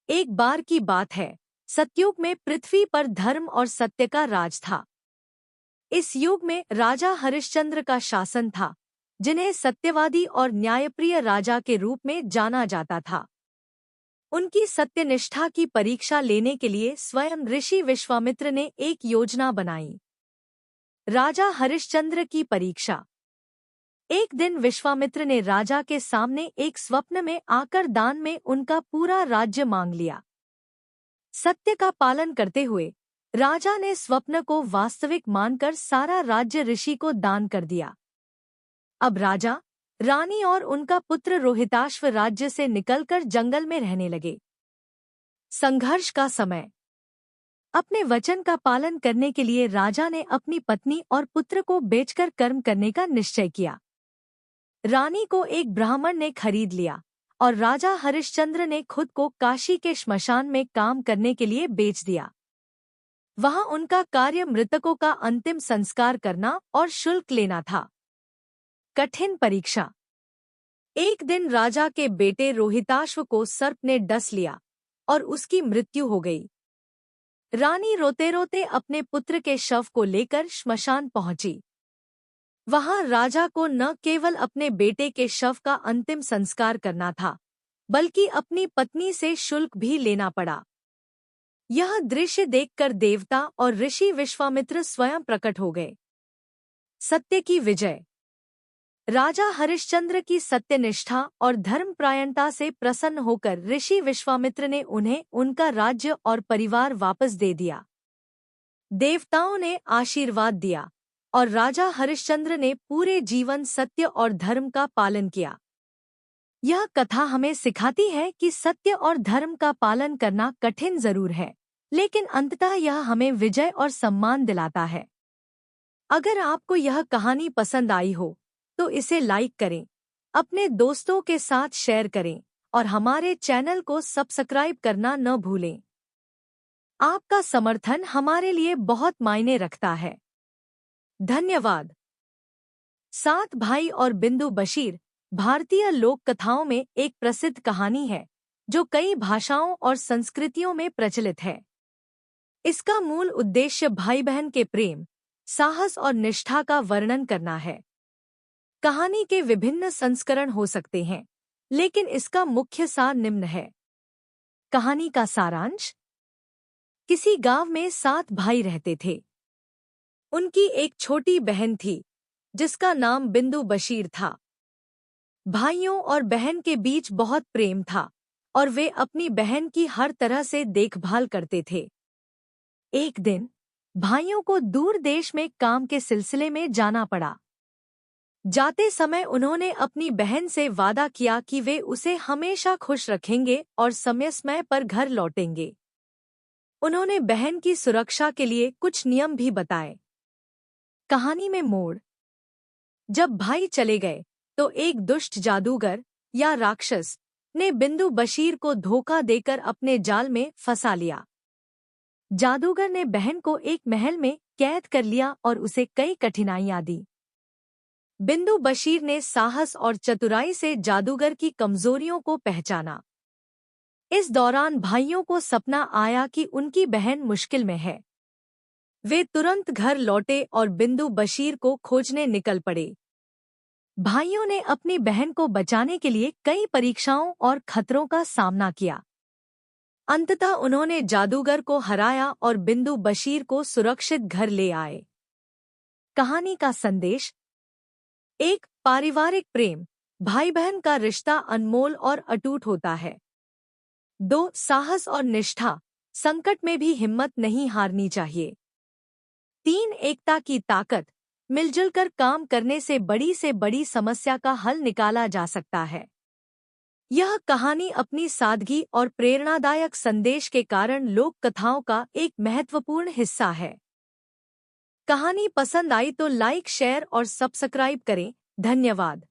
एक बार की बात है, सतयुग में पृथ्वी पर धर्म और सत्य का राज था। इस युग में राजा हरिश्चंद्र का शासन था, जिन्हें सत्यवादी और न्यायप्रिय राजा के रूप में जाना जाता था। उनकी सत्यनिष्ठा की परीक्षा लेने के लिए स्वयं ऋषि विश्वामित्र ने एक योजना बनाई। राजा हरिश्चंद्र की परीक्षा। एक दिन विश्वामित्र ने राजा के सामने एक स्वप्न में आकर दान में उनका पूरा राज्य मांग लिया। सत्य का पालन करते हुए राजा ने स्वप्न को वास्तविक मानकर सारा राज्य ऋषि को दान कर दिया। अब राजा, रानी और उनका पुत्र रोहिताश्व राज्य से निकलकर जंगल में रहने लगे। संघर्ष का समय। अपने वचन का पालन करने के लिए राजा ने अपनी पत्नी और पुत्र को बेचकर कर्म करने का निश्चय किया। रानी को एक ब्राह्मण ने खरीद लिया और राजा हरिश्चंद्र ने खुद को काशी के श्मशान में काम करने के लिए बेच दिया। वहां उनका कार्य मृतकों का अंतिम संस्कार करना और शुल्क लेना था। कठिन परीक्षा। एक दिन राजा के बेटे रोहिताश्व को सर्प ने डस लिया और उसकी मृत्यु हो गई। रानी रोते रोते अपने पुत्र के शव को लेकर श्मशान पहुंची। वहां राजा को न केवल अपने बेटे के शव का अंतिम संस्कार करना था, बल्कि अपनी पत्नी से शुल्क भी लेना पड़ा। यह दृश्य देखकर देवता और ऋषि विश्वामित्र स्वयं प्रकट हो गए। सत्य की विजय। राजा हरिश्चंद्र की सत्यनिष्ठा और धर्मपरायणता से प्रसन्न होकर ऋषि विश्वामित्र ने उन्हें उनका राज्य और परिवार वापस दे दिया। देवताओं ने आशीर्वाद दिया और राजा हरिश्चंद्र ने पूरे जीवन सत्य और धर्म का पालन किया। यह कथा हमें सिखाती है कि सत्य और धर्म का पालन करना कठिन जरूर है, लेकिन अंततः यह हमें विजय और सम्मान दिलाता है। अगर आपको यह कहानी पसंद आई हो तो इसे लाइक करें, अपने दोस्तों के साथ शेयर करें और हमारे चैनल को सब्सक्राइब करना न भूलें। आपका समर्थन हमारे लिए बहुत मायने रखता है। धन्यवाद। सात भाई और बिंदु बशीर भारतीय लोक कथाओं में एक प्रसिद्ध कहानी है, जो कई भाषाओं और संस्कृतियों में प्रचलित है। इसका मूल उद्देश्य भाई बहन के प्रेम, साहस और निष्ठा का वर्णन करना है। कहानी के विभिन्न संस्करण हो सकते हैं, लेकिन इसका मुख्य सार निम्न है। कहानी का सारांश। किसी गांव में 7 भाई रहते थे। उनकी एक छोटी बहन थी, जिसका नाम बिंदु बशीर था। भाइयों और बहन के बीच बहुत प्रेम था और वे अपनी बहन की हर तरह से देखभाल करते थे। एक दिन भाइयों को दूर देश में काम के सिलसिले में जाना पड़ा। जाते समय उन्होंने अपनी बहन से वादा किया कि वे उसे हमेशा खुश रखेंगे और समय समय पर घर लौटेंगे। उन्होंने बहन की सुरक्षा के लिए कुछ नियम भी बताए। कहानी में मोड़। जब भाई चले गए तो एक दुष्ट जादूगर या राक्षस ने बिंदु बशीर को धोखा देकर अपने जाल में फंसा लिया। जादूगर ने बहन को एक महल में कैद कर लिया और उसे कई कठिनाइयां दी। बिंदु बशीर ने साहस और चतुराई से जादूगर की कमजोरियों को पहचाना। इस दौरान भाइयों को सपना आया कि उनकी बहन मुश्किल में है। वे तुरंत घर लौटे और बिंदु बशीर को खोजने निकल पड़े। भाइयों ने अपनी बहन को बचाने के लिए कई परीक्षाओं और खतरों का सामना किया। अंततः उन्होंने जादूगर को हराया और बिंदु बशीर को सुरक्षित घर ले आए। कहानी का संदेश। एक पारिवारिक प्रेम, भाई बहन का रिश्ता अनमोल और अटूट होता है। 2 साहस और निष्ठा, संकट में भी हिम्मत नहीं हारनी चाहिए। 3 एकता की ताकत, मिलजुल कर काम करने से बड़ी समस्या का हल निकाला जा सकता है। यह कहानी अपनी सादगी और प्रेरणादायक संदेश के कारण लोक कथाओं का एक महत्वपूर्ण हिस्सा है। कहानी पसंद आई तो लाइक, शेयर और सब्सक्राइब करें। धन्यवाद।